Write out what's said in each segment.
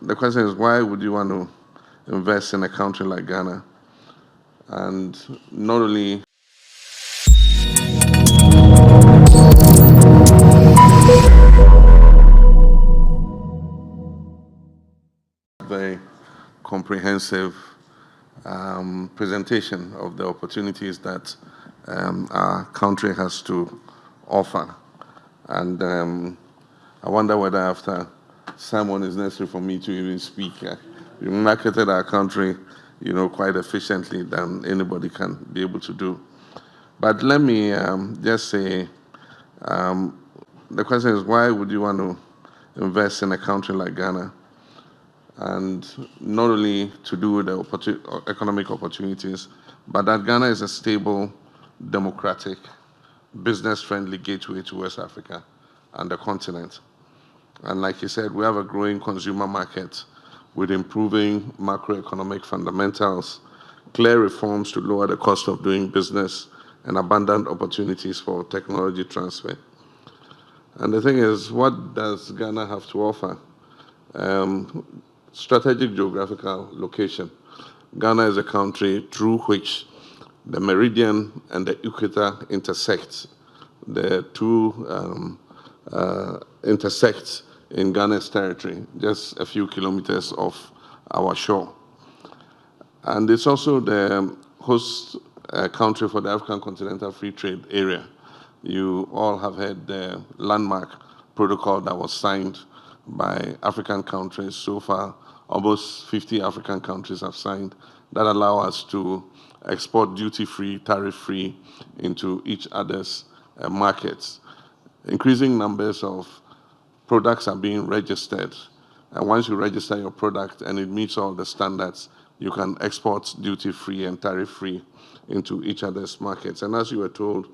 the question is, why would you want to invest in a country like Ghana? And not only very comprehensive presentation of the opportunities that our country has to offer. And I wonder whether after Simon is necessary for me to even speak. We marketed our country, quite efficiently than anybody can be able to do. But let me just say, the question is, why would you want to invest in a country like Ghana? And not only to do with the economic opportunities, but that Ghana is a stable, democratic, business-friendly gateway to West Africa and the continent. And like you said, we have a growing consumer market with improving macroeconomic fundamentals, clear reforms to lower the cost of doing business, and abundant opportunities for technology transfer. And the thing is, what does Ghana have to offer? Strategic geographical location. Ghana is a country through which the meridian and the equator intersect. The two intersect in Ghana's territory, just a few kilometers off our shore. And it's also the host country for the African Continental Free Trade Area. You all have heard the landmark protocol that was signed by African countries. So far, almost 50 African countries have signed that allow us to export duty-free, tariff-free into each other's markets. Increasing numbers of products are being registered. And once you register your product and it meets all the standards, you can export duty-free and tariff-free into each other's markets. And as you were told,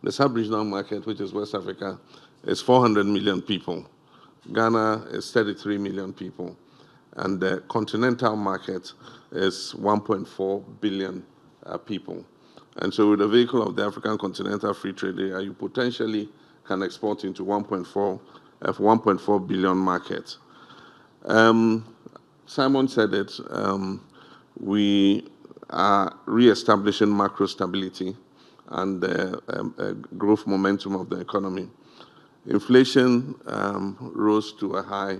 the sub-regional market, which is West Africa, is 400 million people. Ghana is 33 million people. And the continental market is 1.4 billion people. And so with the vehicle of the African Continental Free Trade Area, you potentially can export into 1.4 billion market. Simon said it, we are re-establishing macro stability and the growth momentum of the economy. Inflation rose to a high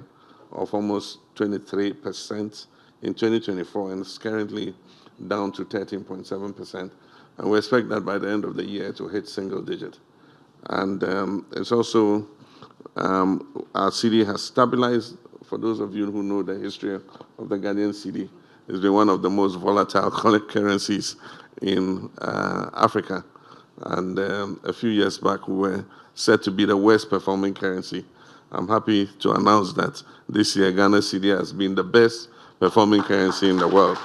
of almost 23% in 2024 and is currently down to 13.7%. And we expect that by the end of the year to hit single digit. And it's also, our cedi has stabilized. For those of you who know the history of the Ghanaian cedi, it's been one of the most volatile currencies in Africa. And a few years back, we were said to be the worst performing currency. I'm happy to announce that this year, Ghana cedi has been the best performing currency in the world.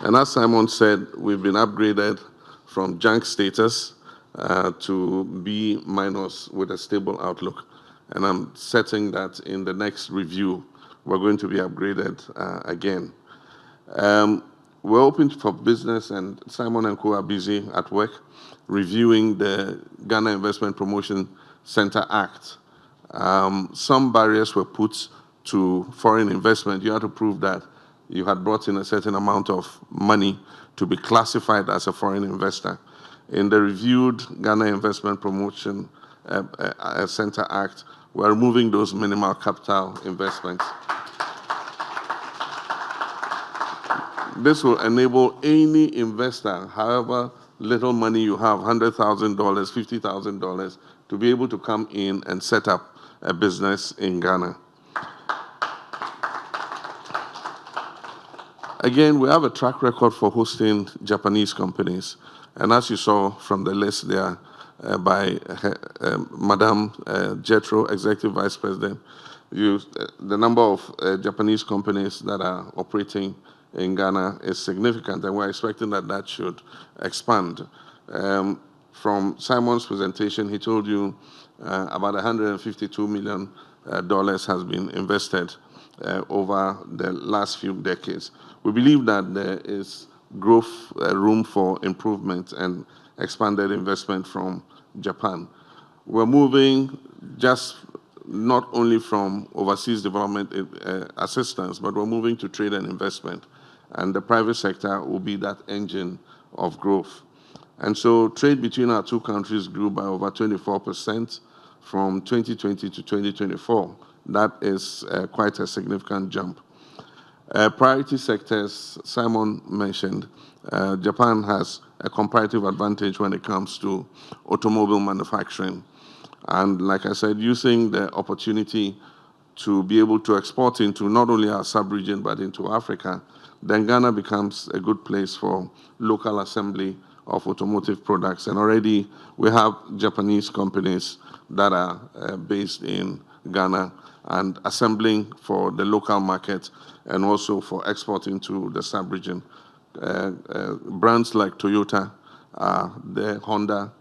And as Simon said, we've been upgraded from junk status to B- with a stable outlook. And I'm certain that in the next review, we're going to be upgraded again. We're open for business, and Simon and co are busy at work reviewing the Ghana Investment Promotion Center Act. Some barriers were put to foreign investment. You had to prove that you had brought in a certain amount of money to be classified as a foreign investor. In the reviewed Ghana Investment Promotion Center Act, we're removing those minimal capital investments. This will enable any investor, however little money you have, $100,000, $50,000, to be able to come in and set up a business in Ghana. Again, we have a track record for hosting Japanese companies. And as you saw from the list there by Madame Jetro, Executive Vice President, the number of Japanese companies that are operating in Ghana is significant, and we're expecting that that should expand. From Simon's presentation, he told you about $152 million has been invested over the last few decades. We believe that there is growth room for improvement and expanded investment from Japan. We're moving just not only from overseas development assistance, but we're moving to trade and investment. And the private sector will be that engine of growth. And so trade between our two countries grew by over 24% from 2020 to 2024. That is quite a significant jump. Priority sectors, Simon mentioned, Japan has a comparative advantage when it comes to automobile manufacturing. And like I said, using the opportunity to be able to export into not only our sub-region, but into Africa, then Ghana becomes a good place for local assembly of automotive products. And already we have Japanese companies that are based in Ghana and assembling for the local market and also for exporting to the sub-region. Brands like Toyota, the Honda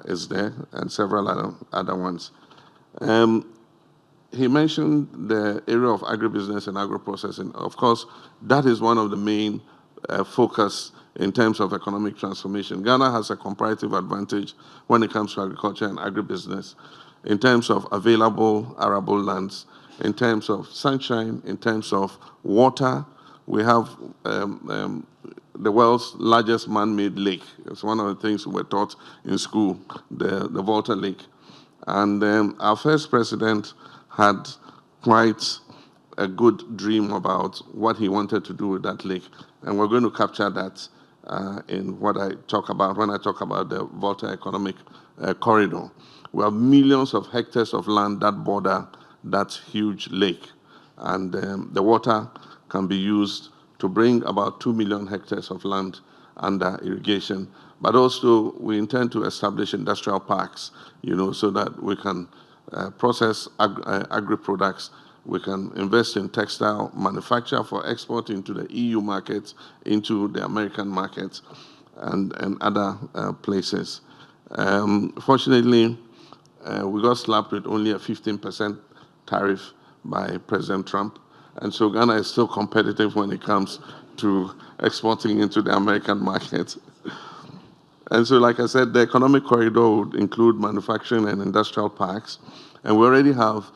is there, and several other ones. He mentioned the area of agribusiness and agro-processing. Of course, that is one of the main focus in terms of economic transformation. Ghana has a comparative advantage when it comes to agriculture and agribusiness in terms of available arable lands, in terms of sunshine, in terms of water. We have the world's largest man-made lake. It's one of the things we were taught in school, the Volta Lake. And our first president had quite a good dream about what he wanted to do with that lake. And we're going to capture that in what I talk about when I talk about the Volta Economic Corridor. We have millions of hectares of land that border that huge lake. And the water can be used to bring about 2 million hectares of land under irrigation. But also, we intend to establish industrial parks, so that we can process agri-products. We can invest in textile manufacture for export into the EU markets, into the American markets, and other places. Fortunately, we got slapped with only a 15% tariff by President Trump. And so Ghana is still competitive when it comes to exporting into the American market. And so, like I said, the economic corridor would include manufacturing and industrial parks. And we already have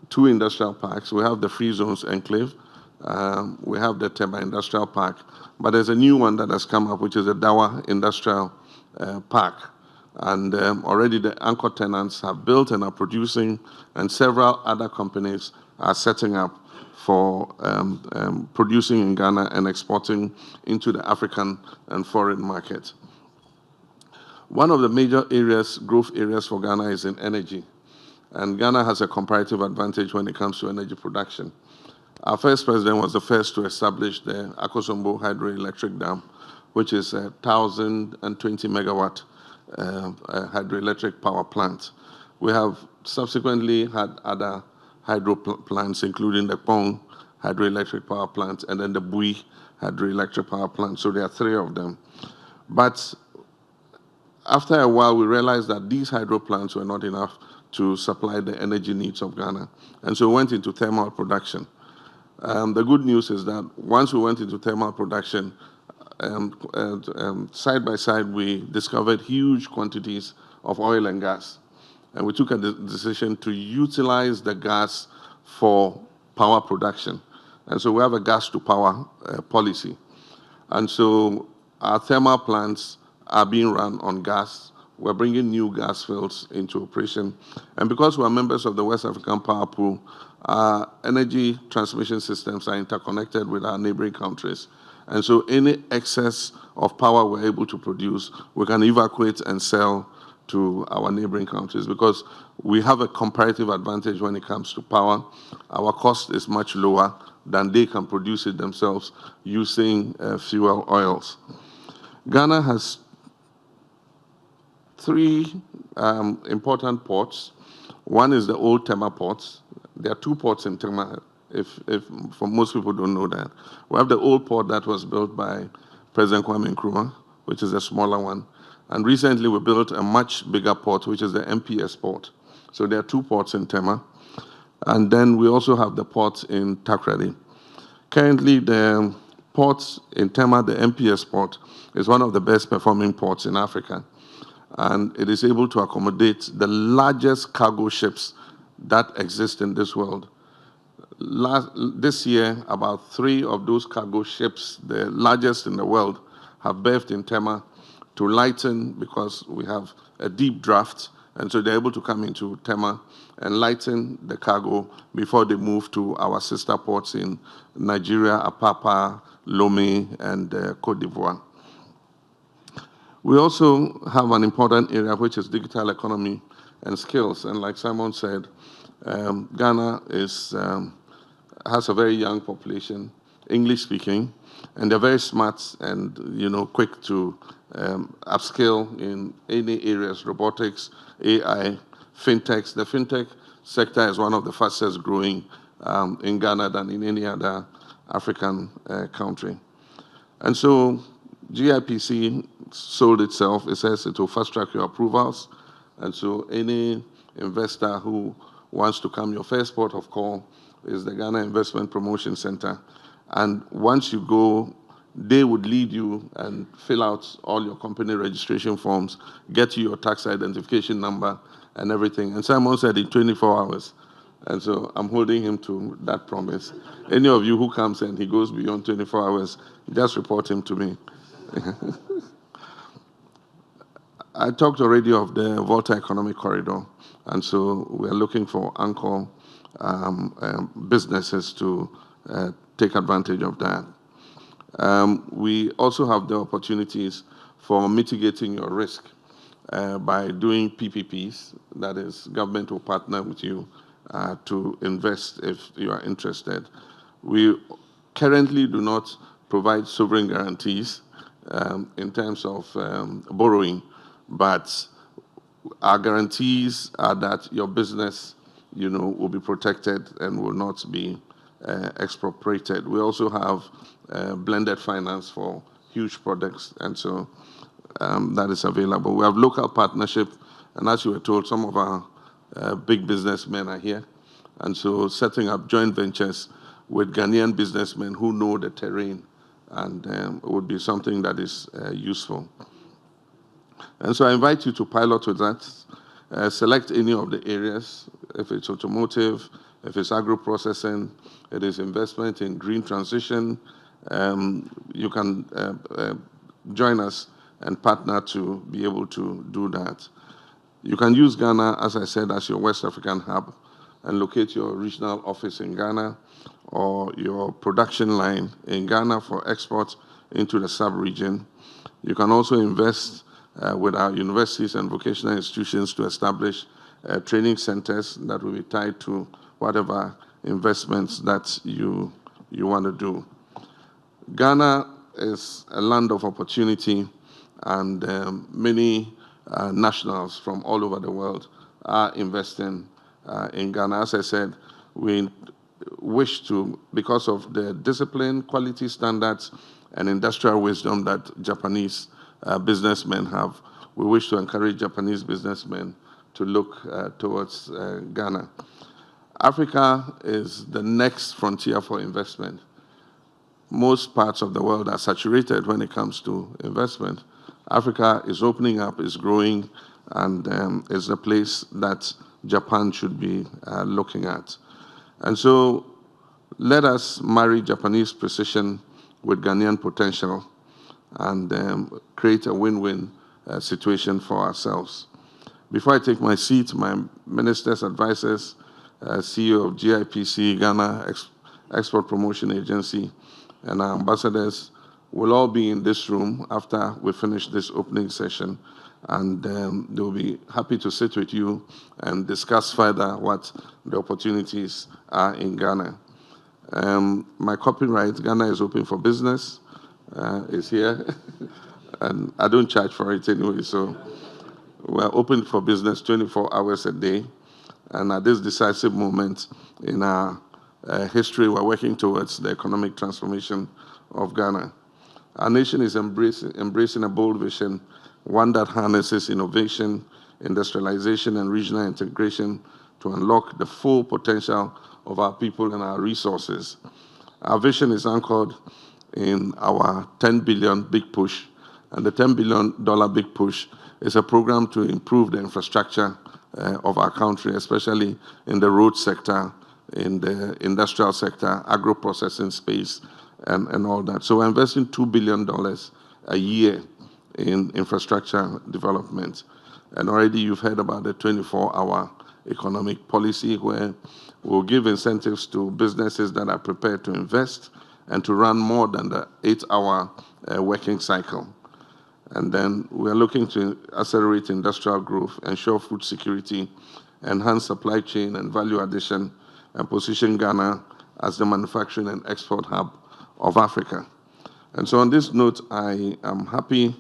2 industrial parks. We have the Free Zones Enclave. We have the Tema Industrial Park. But there's a new one that has come up, which is the Dawa Industrial Park. And already the anchor tenants have built and are producing, and several other companies are setting up for producing in Ghana and exporting into the African and foreign market. One of the major areas, growth areas for Ghana is in energy. And Ghana has a comparative advantage when it comes to energy production. Our first president was the first to establish the Akosombo Hydroelectric Dam, which is a 1,020 megawatt hydroelectric power plant. We have subsequently had other hydro plants, including the Pong hydroelectric power plant and then the Bui hydroelectric power plant. So there are 3 of them. But after a while, we realized that these hydro plants were not enough to supply the energy needs of Ghana. And so we went into thermal production. The good news is that once we went into thermal production, side by side, we discovered huge quantities of oil and gas. And we took a decision to utilize the gas for power production. And so we have a gas-to-power policy. And so our thermal plants are being run on gas. We're bringing new gas fields into operation. And because we're members of the West African Power Pool, our energy transmission systems are interconnected with our neighboring countries. And so any excess of power we're able to produce, we can evacuate and sell to our neighboring countries because we have a comparative advantage when it comes to power. Our cost is much lower than they can produce it themselves using fuel oils. Ghana has 3 important ports. One is the old Tema ports. There are 2 ports in Tema, if for most people don't know that. We have the old port that was built by President Kwame Nkrumah, which is a smaller one. And recently we built a much bigger port, which is the MPS port. So there are 2 ports in Tema. And then we also have the port in Takoradi. Currently, the port in Tema, the MPS port, is one of the best performing ports in Africa. and it is able to accommodate the largest cargo ships that exist in this world. This year, about 3 of those cargo ships, the largest in the world, have berthed in Tema to lighten, because we have a deep draft, and so they're able to come into Tema and lighten the cargo before they move to our sister ports in Nigeria, Apapa, Lomé, and Cote d'Ivoire. We also have an important area, which is digital economy and skills. And like Simon said, Ghana has a very young population, English speaking, and they're very smart and quick to upskill in any areas: robotics, AI, fintechs. The fintech sector is one of the fastest growing in Ghana than in any other African country. And so GIPC sold itself. It says it will fast track your approvals. And so any investor who wants to come, your first port of call is the Ghana Investment Promotion Center. And once you go, they would lead you and fill out all your company registration forms, get you your tax identification number and everything. And Simon said in 24 hours. And so I'm holding him to that promise. Any of you who comes and he goes beyond 24 hours, just report him to me. I talked already of the Volta Economic Corridor. And so we're looking for anchor businesses to take advantage of that. We also have the opportunities for mitigating your risk by doing PPPs. That is, government will partner with you to invest if you are interested. We currently do not provide sovereign guarantees in terms of borrowing, but our guarantees are that your business, will be protected and will not be expropriated. We also have blended finance for huge projects, and so that is available. We have local partnership, and as you were told, some of our big businessmen are here, and so setting up joint ventures with Ghanaian businessmen who know the terrain and would be something that is useful. And so I invite you to pilot with that. Select any of the areas. If it's automotive, if it's agro-processing, it is investment in green transition, you can join us and partner to be able to do that. You can use Ghana, as I said, as your West African hub and locate your regional office in Ghana or your production line in Ghana for export into the sub-region. You can also invest with our universities and vocational institutions to establish training centers that will be tied to whatever investments that you want to do. Ghana is a land of opportunity, and many nationals from all over the world are investing in Ghana. As I said, we wish to, because of the discipline, quality standards, and industrial wisdom that Japanese businessmen have, we wish to encourage Japanese businessmen to look towards Ghana. Africa is the next frontier for investment. Most parts of the world are saturated when it comes to investment. Africa is opening up, is growing, and is a place that Japan should be looking at. And so let us marry Japanese precision with Ghanaian potential and create a win-win situation for ourselves. Before I take my seat, my minister's advisors, CEO of GIPC, Ghana Export Promotion Agency, and our ambassadors will all be in this room after we finish this opening session, and they'll be happy to sit with you and discuss further what the opportunities are in Ghana. My copyright, Ghana is open for business, is here, and I don't charge for it anyway, so we're open for business 24 hours a day, and at this decisive moment in our history, we're working towards the economic transformation of Ghana. Our nation is embracing a bold vision, one that harnesses innovation, industrialization, and regional integration to unlock the full potential of our people and our resources. Our vision is anchored in our 10 billion big push And the $10 billion Big Push is a program to improve the infrastructure of our country, especially in the road sector, in the industrial sector, agro-processing space, and all that. So we're investing $2 billion a year in infrastructure development. And already you've heard about the 24-hour economic policy, where we'll give incentives to businesses that are prepared to invest and to run more than the 8-hour working cycle. And then we're looking to accelerate industrial growth, ensure food security, enhance supply chain and value addition, and position Ghana as the manufacturing and export hub of Africa. And so on this note, I am happy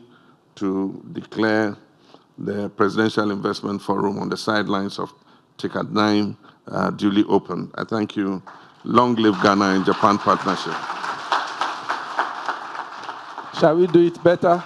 to declare the Presidential Investment Forum on the sidelines of TICAD 9 duly open. I thank you. Long live Ghana and Japan partnership. Shall we do it better?